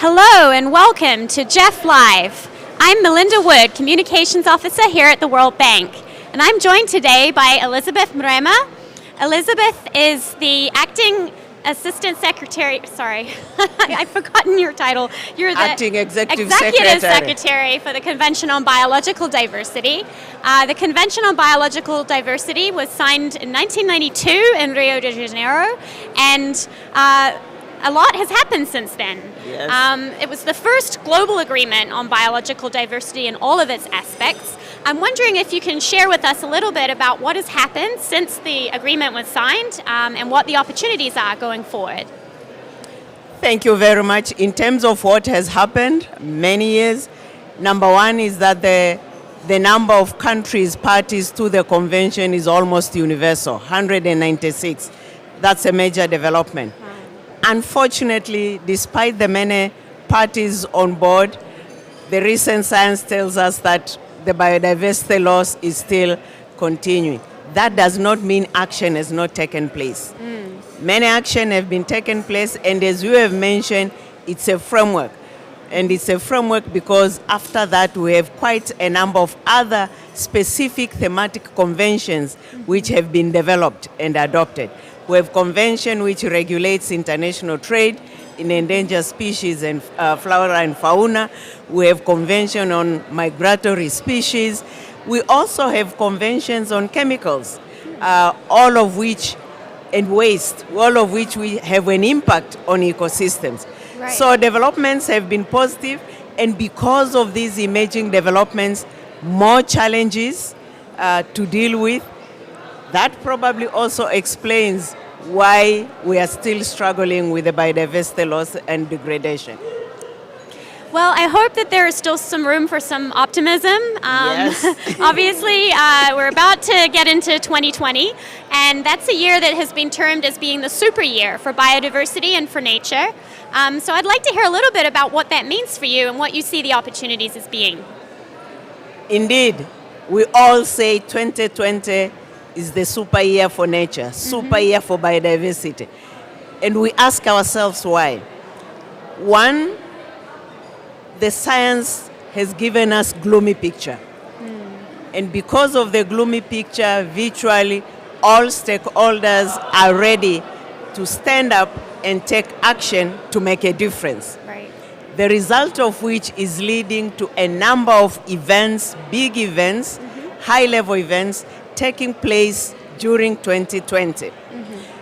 Hello and welcome to GEF Live. I'm Melinda Wood, Communications Officer here at the World Bank, and I'm joined today by Elizabeth Mrema. Elizabeth is the Acting Assistant Secretary, sorry, I've forgotten your title. You're the Acting Executive Secretary for the Convention on Biological Diversity. The Convention on Biological Diversity was signed in 1992 in Rio de Janeiro, and a lot has happened since then. Yes. It was the first global agreement on biological diversity in all of its aspects. I'm wondering if you can share with us a little bit about what has happened since the agreement was signed and what the opportunities are going forward. Thank you very much. In terms of what has happened many years, number one is that the number of countries parties to the convention is almost universal, 196. That's a major development. Unfortunately, despite the many parties on board, the recent science tells us that the biodiversity loss is still continuing. That does not mean action has not taken place. Many action have been taken place, and as you have mentioned, it's a framework. And it's a framework because after that we have quite a number of other specific thematic conventions which have been developed and adopted. We have convention which regulates international trade in endangered species and flora and fauna. We have convention on migratory species. We also have conventions on chemicals, all of which, and waste, all of which we have an impact on ecosystems. Right. So developments have been positive, and because of these emerging developments, more challenges to deal with. That probably also explains why we are still struggling with the biodiversity loss and degradation. Well, I hope that there is still some room for some optimism. Yes. Obviously, we're about to get into 2020, and that's a year that has been termed as being the super year for biodiversity and for nature. So I'd like to hear a little bit about what that means for you and what you see the opportunities as being. Indeed, we all say 2020 is the super year for nature, super year for biodiversity. And we ask ourselves why. One, the science has given us gloomy picture. And because of the gloomy picture, virtually all stakeholders are ready to stand up and take action to make a difference. Right. The result of which is leading to a number of events, big events, high-level events, taking place during 2020.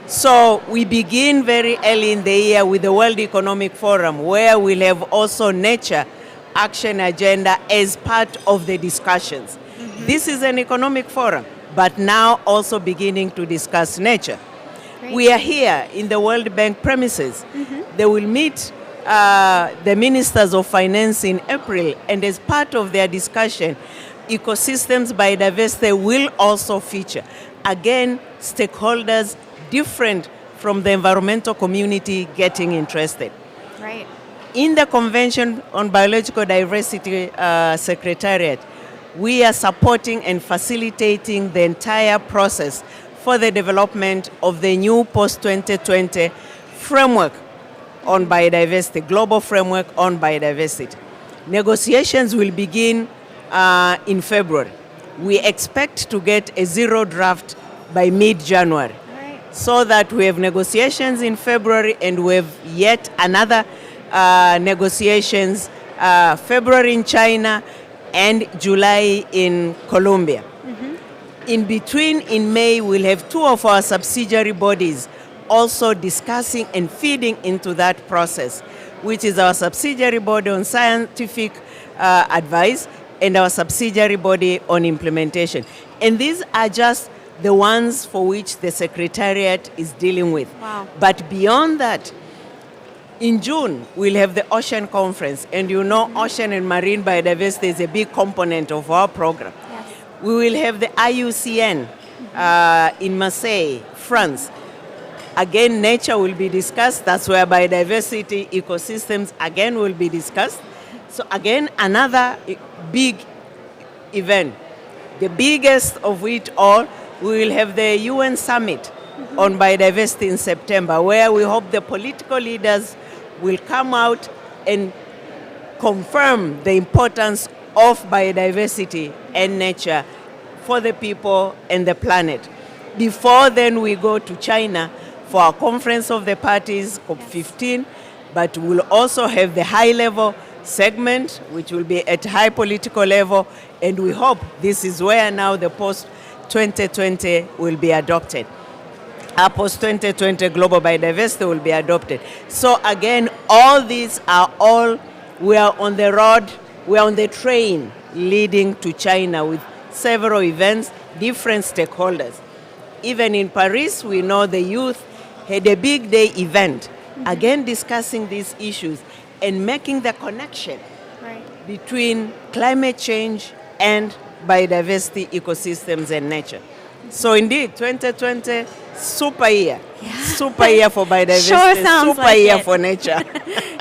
So we begin very early in the year with the World Economic Forum, where we'll have also nature action agenda as part of the discussions. This is an economic forum, but now also beginning to discuss nature. Great. We are here in the World Bank premises. They will meet the ministers of finance in April, and as part of their discussion, ecosystems biodiversity will also feature. Again, stakeholders different from the environmental community getting interested. Right. In the Convention on Biological Diversity Secretariat, we are supporting and facilitating the entire process for the development of the new post-2020 framework on biodiversity, global framework on biodiversity. Negotiations will begin in February. We expect to get a zero draft by mid-January. Right. So that we have negotiations in February, and we have yet another negotiations February in China and July in Colombia. In between, in May, we'll have two of our subsidiary bodies also discussing and feeding into that process, which is our subsidiary body on scientific advice and our subsidiary body on implementation. And these are just the ones for which the Secretariat is dealing with. Wow. But beyond that, in June, we'll have the Ocean Conference. And you know, ocean and marine biodiversity is a big component of our program. Yes. We will have the IUCN in Marseille, France. Again, nature will be discussed. That's where biodiversity, ecosystems, again, will be discussed. So again, another big event. The biggest of it all, we will have the UN Summit on biodiversity in September, where we hope the political leaders will come out and confirm the importance of biodiversity and nature for the people and the planet. Before then, we go to China for our Conference of the Parties, COP15, but we'll also have the high-level segment, which will be at high political level, and we hope this is where now the post-2020 will be adopted. Our post-2020 global biodiversity will be adopted. So again, all these are all, we are on the road, we are on the train leading to China with several events, different stakeholders. Even in Paris, we know the youth had a big day event, again discussing these issues and making the connection between climate change and biodiversity, ecosystems, and nature. So indeed, 2020, super year. Yeah. Super year for biodiversity, sure sounds super like year it. for nature.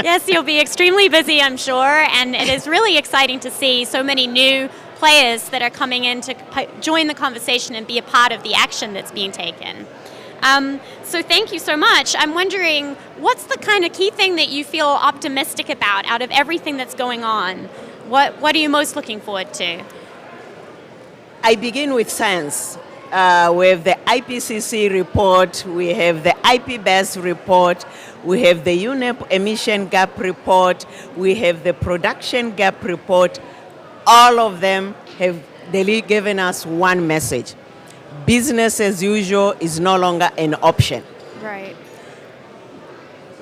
Yes, you'll be extremely busy, I'm sure, and it is really exciting to see so many new players that are coming in to join the conversation and be a part of the action that's being taken. So thank you so much. I'm wondering, what's the kind of key thing that you feel optimistic about out of everything that's going on? What are you most looking forward to? I begin with science. We have the IPCC report, we have the IPBES report, we have the UNEP emission gap report, we have the production gap report. All of them have given us one message. Business as usual is no longer an option. Right.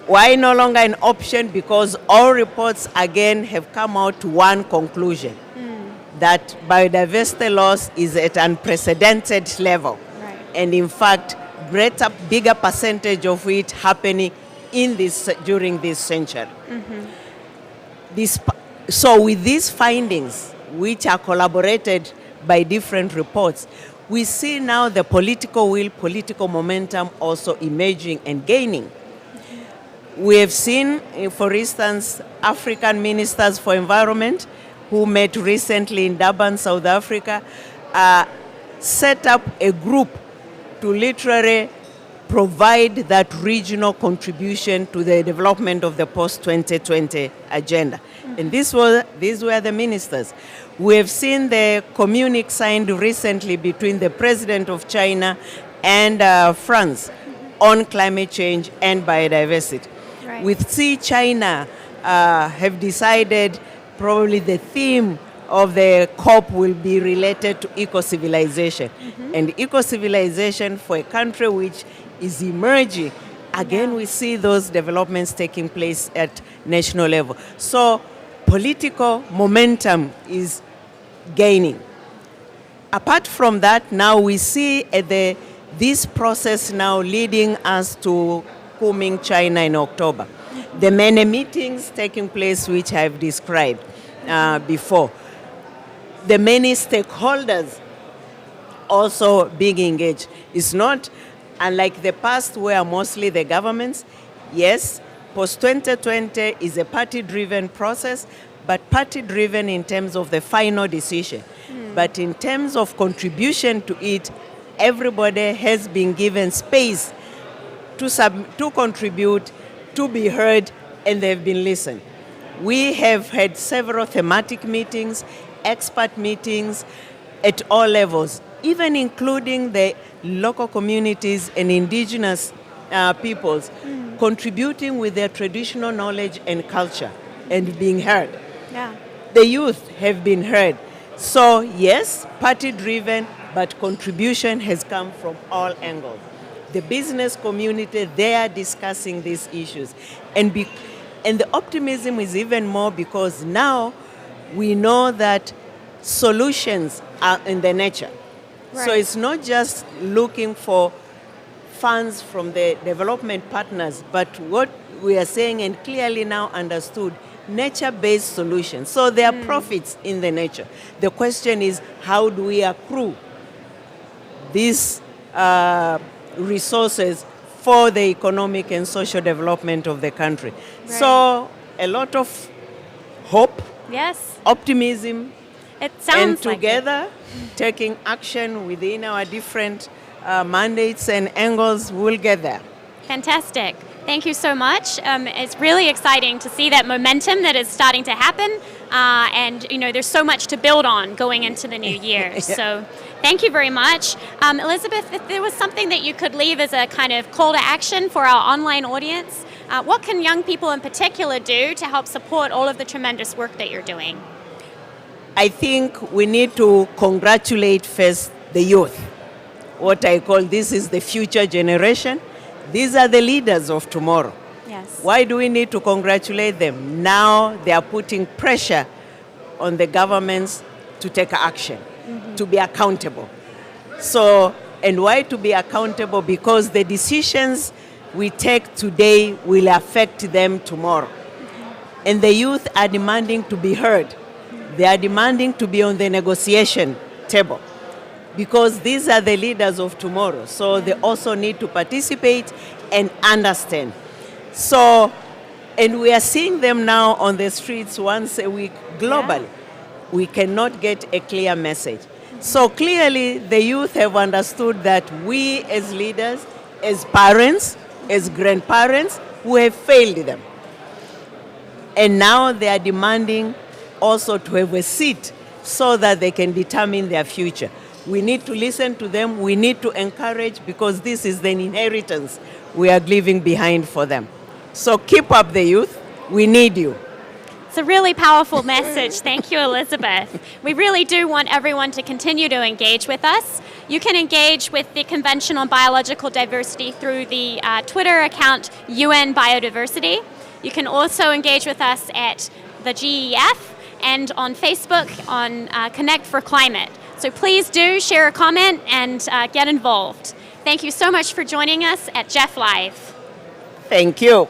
Why no longer an option? Because all reports again have come out to one conclusion. That biodiversity loss is at unprecedented level. Right. And in fact, bigger percentage of it happening during this century. So with these findings, which are collaborated by different reports, we see now the political will, political momentum also emerging and gaining. We have seen, for instance, African ministers for environment who met recently in Durban, South Africa, set up a group to literally provide that regional contribution to the development of the post-2020 agenda. And these were the ministers. We have seen the communique signed recently between the president of China and France on climate change and biodiversity. Right. With China have decided probably the theme of the COP will be related to eco-civilization. And eco-civilization for a country which is emerging, again, we see those developments taking place at national level. So political momentum is gaining. Apart from that, now we see this process now leading us to Kunming, China in October. The many meetings taking place which I have described before. The many stakeholders also being engaged. It's not unlike the past where mostly the governments. Yes, post-2020 is a party-driven process, but party-driven in terms of the final decision. But in terms of contribution to it, everybody has been given space to contribute, to be heard, and they've been listened. We have had several thematic meetings, expert meetings at all levels, even including the local communities and indigenous peoples contributing with their traditional knowledge and culture and being heard. Yeah. The youth have been heard. So yes, party-driven, but contribution has come from all angles. The business community, they are discussing these issues. And the optimism is even more because now we know that solutions are in the nature. Right. So it's not just looking for funds from the development partners, but what we are saying and clearly now understood, nature-based solutions. So there are profits in the nature. The question is, how do we accrue these resources for the economic and social development of the country? Right. So a lot of hope, Yes. optimism, It sounds and like it. together taking action within our different mandates and angles, we'll get there. Fantastic. Thank you so much. It's really exciting to see that momentum that is starting to happen, and there's so much to build on going into the new year. So, thank you very much, Elizabeth. If there was something that you could leave as a kind of call to action for our online audience, what can young people in particular do to help support all of the tremendous work that you're doing? I think we need to congratulate first the youth. What I call this is the future generation. These are the leaders of tomorrow. Yes. Why do we need to congratulate them? Now they are putting pressure on the governments to take action, to be accountable. So, and why to be accountable? Because the decisions we take today will affect them tomorrow. And the youth are demanding to be heard. They are demanding to be on the negotiation table, because these are the leaders of tomorrow. So they also need to participate and understand. So, and we are seeing them now on the streets once a week globally. Yeah. We cannot get a clear message. So clearly the youth have understood that we as leaders, as parents, as grandparents, we have failed them. And now they are demanding also to have a seat so that they can determine their future. We need to listen to them. We need to encourage, because this is the inheritance we are leaving behind for them. So keep up the youth. We need you. It's a really powerful message. Thank you, Elizabeth. We really do want everyone to continue to engage with us. You can engage with the Convention on Biological Diversity through the Twitter account UN Biodiversity. You can also engage with us at the GEF and on Facebook on Connect for Climate. So please do share a comment and get involved. Thank you so much for joining us at GEF Live. Thank you.